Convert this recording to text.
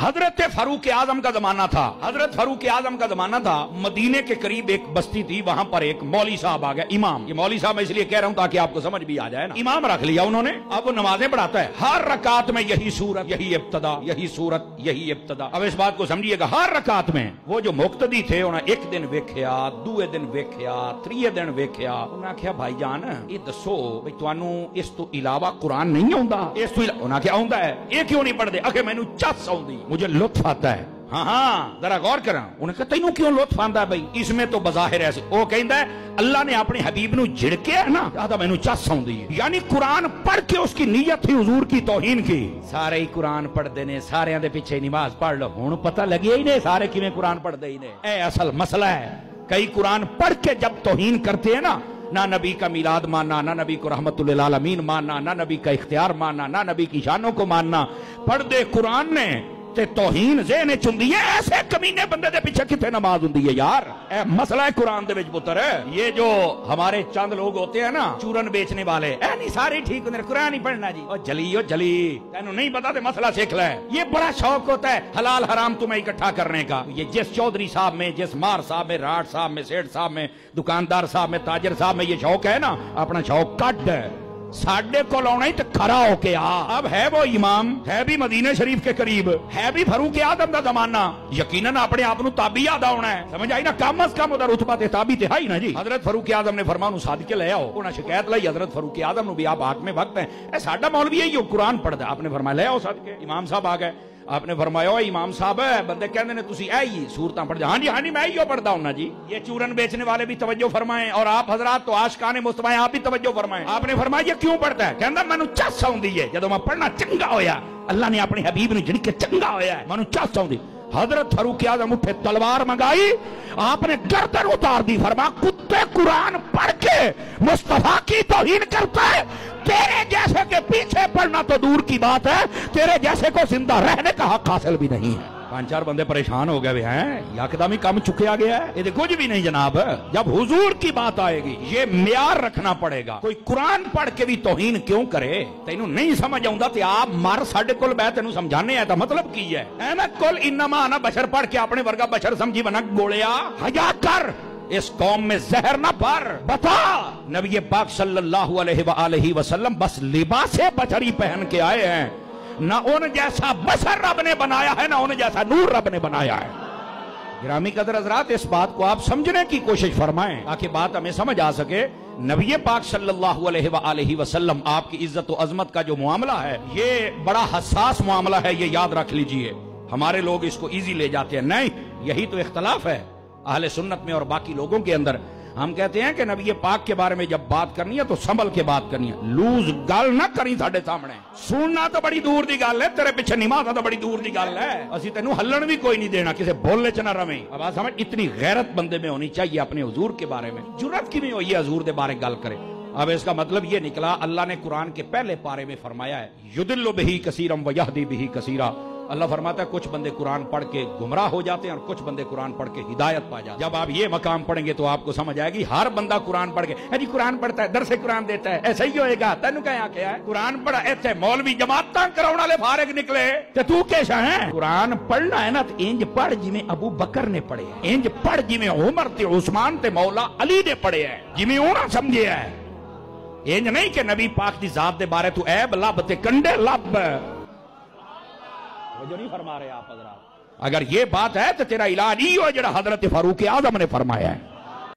حضرت فاروق اعظم کا زمانہ تھا، حضرت فاروق اعظم کا زمانہ تھا، مدینے کے قریب ایک بستی تھی، وہاں پر ایک مولوی صاحب آ گئے، امام۔ یہ مولوی صاحب میں اس لیے کہہ رہا ہوں تاکہ آپ کو سمجھ بھی آ جائے نا۔ امام رکھ لیا انہوں نے، اب وہ نمازیں پڑھاتا ہے، ہر رکعت میں یہی سورت، یہی ابتدا، یہی سورت، یہی ابتدا۔ اب اس بات کو سمجھیے گا، ہر رکعت میں وہ جو مقتدی تھے انہیں ایک دن ویکھیا، دوے دن ویکھیا، تریے دن ویکھیا، انہاں کہا بھائی جان یہ دسو بھئی تانوں اس تو علاوہ قرآن نہیں آوندا؟ اس تو انہاں کہا آوندا ہے، یہ کیوں نہیں پڑھ دے؟ اکھے مینوں چس آوندی، مجھے لطف آتا ہے۔ ہاں ذرا غور کرنا، انہوں نے کہا تینوں کیوں لطف آندا ہے بھائی؟ اس میں تو بظاہر ایسے وہ کہندا ہے اللہ نے اپنے حبیب نو جھڑکیا ہے نا، آدھا مینوں چس آوندی ہے، یعنی قرآن پڑھ کے اس کی نیت تھی حضور کی توہین کی۔ سارے ہی قرآن پڑھدے نے، سارے دے پیچھے نماز پڑھ لو، ہن پتہ لگیا ہی نہیں سارے کیویں قرآن پڑھدے ہی نے۔ اے اصل مسئلہ ہے، کئی قرآن پڑھ کے جب توہین کرتے ہیں نا، نہ نبی کا میلاد ماننا، نہ نبی کو رحمت للعالمین ماننا، نہ نبی کا اختیار ماننا، نہ نبی کی شانوں کو ماننا، پڑھ دے قرآن نے تے توہین ذہن چندی ہے، ایسے کمینے بندے دے پیچھے کتے نماز ہوندی ہے یار؟ اے مسئلہ ہے قرآن دے وچ پتر ہے۔ یہ جو ہمارے چند لوگ ہوتے ہیں نا چورن بیچنے والے، اے نہیں سارے ٹھیک ہوندے، قرآن ہی پڑھنا جی، او جلی تینوں نہیں پتا تے مسئلہ سیکھ لے۔ یہ بڑا شوق ہوتا ہے حلال حرام تمہیں اکٹھا کرنے کا۔ یہ جس چودھری صاحب میں، جس مار صاحب میں، راٹ صاحب میں، سیٹھ صاحب میں، دکاندار صاحب میں، تاجر صاحب میں یہ شوق ہے نا، اپنا شوق کٹ ہے، ساڈے کو لاؤنا ہی تو کھڑا ہو کے آ۔ اب ہے وہ امام، ہے بھی مدینہ شریف کے قریب، ہے بھی فاروق اعظم دا زمانہ، یقیناً اپنے آپ نو تابعی یاد ہونا ہے، سمجھ آئی نا؟ کم از کم ادھر رتبہ تے تابعی تے ہے ہی نا جی۔ حضرت فاروق اعظم نے فرمایا صادقے لے آؤ، انہاں شکایت لائی حضرت فاروق اعظم نو بھی آپ ہاتھ میں وقت ہیں، اے ساڈا مولوی ہے یہ قرآن پڑھدا، آپ نے فرمایا لے آؤ صادقے۔ امام صاحب آ گئے، آپ نے فرمایا امام صاحب بندے کہندے نے تسی اے ہی سورتاں پڑھ جا۔ ہاں جی میں ہی پڑھدا ہوں نا جی۔ یہ چورن بیچنے والے بھی توجہ فرمائیں، اور آپ حضرات تو عاشقان مصطفی آپ بھی توجہ فرمائیں۔ آپ نے فرمایا یہ کیوں پڑھتا ہے؟ کہندا مینوں چس آوندی ہے، جدوں میں پڑھنا چنگا ہویا، اللہ نے اپنے حبیب نے جڑ کے چنگا ہویا ہے، مینوں چس آوندی۔ حضرت فاروق اعظم اٹھے، تلوار منگائی، آپ نے گردن اتار دی، فرمایا کتے قرآن پڑھ کے مصطفیٰ کی توہین کرتا ہے، تیرے جیسے کے پیچھے پڑھنا تو دور کی بات ہے، تیرے جیسے کو زندہ رہنے کا حق حاصل بھی نہیں ہے۔ پانچ چار بندے پریشان ہو گئے ہیں، یکدم ہی کم چکیا گیا ہے، یہ کچھ بھی نہیں جناب۔ جب حضور کی بات آئے گی یہ معیار رکھنا پڑے گا، کوئی قرآن پڑھ کے بھی توہین کیوں کرے؟ تینوں نہیں سمجھ آؤں تے آپ مر ساڈے کول بہ تینوں سمجھانے آیا، مطلب کی ہے؟ اے میں کل انما انا بشر پڑھ کے اپنے ورگا بشر سمجھی بنا گولیا، حیا کر، اس قوم میں زہر نہ بھر۔ بتا نبی پاک صلی اللہ علیہ وآلہ وسلم بس لباس بشری پہن کے آئے ہیں، نہ ان جیسا بشر رب نے بنایا ہے، نہ ان جیسا نور رب نے بنایا ہے۔ گرامی قدر حضرات، اس بات کو آپ سمجھنے کی کوشش فرمائیں تاکہ بات ہمیں سمجھ آ سکے۔ نبی پاک صلی اللہ علیہ وآلہ وسلم آپ کی عزت و عظمت کا جو معاملہ ہے یہ بڑا حساس معاملہ ہے، یہ یاد رکھ لیجئے۔ ہمارے لوگ اس کو ایزی لے جاتے ہیں، نہیں، یہی تو اختلاف ہے اہل سنت میں اور باقی لوگوں کے اندر۔ ہم کہتے ہیں کہ نبی پاک کے بارے میں جب بات کرنی ہے تو سنبھل کے بات کرنی ہے، لوز گل نہ کریں ساڈے سامنے۔ سننا تو بڑی دور دی گل ہے، تیرے پیچھے نماز تو بڑی دور دی گل ہے، اسی تینوں ہلن بھی کوئی نہیں دینا، کسے بولنے چ نہ رویں۔ اب آپ سمجھ، اتنی غیرت بندے میں ہونی چاہیے اپنے حضور کے بارے میں، جرأت کی نہیں ہوئی ہے حضور دے بارے گل کرے۔ اب اس کا مطلب یہ نکلا، اللہ نے قرآن کے پہلے پارے میں فرمایا ہے یضل بہ کثیرا ویہدی بہ کثیرا۔ اللہ فرماتا ہے کچھ بندے قرآن پڑھ کے گمراہ ہو جاتے ہیں اور کچھ بندے قرآن پڑھ کے ہدایت پا جاتے ہیں۔ جب آپ یہ مقام پڑھیں گے تو آپ کو سمجھ آئے گی ہر بندہ قرآن پڑھ کے جی قرآن پڑھتا ہے، درس قرآن دیتا ہے، ایسا ہی ہوئے گا؟ تینوں کیا کیا ہے؟ قرآن پڑھا ایسے مولوی جماعتاں کراؤن والے فارغ نکلے تو کیسا ہے؟ قرآن پڑھنا ہے نا تو انج پڑھ جی میں ابو بکر نے پڑھے ہیں، انج پڑھ جی میں عمر تے عثمان تے مولا علی نے پڑھے ہیں، جی میں اونا سمجھے ہے، انج نہیں کہ نبی پاک دی ذات دے بارے تو عیب لب تے کنڈے لب، جو نہیں فرما رہے آپ حضرات۔ اگر یہ بات ہے تو تیرا علاج ہی ہو جڑا حضرت فاروق اعظم نے فرمایا ہے۔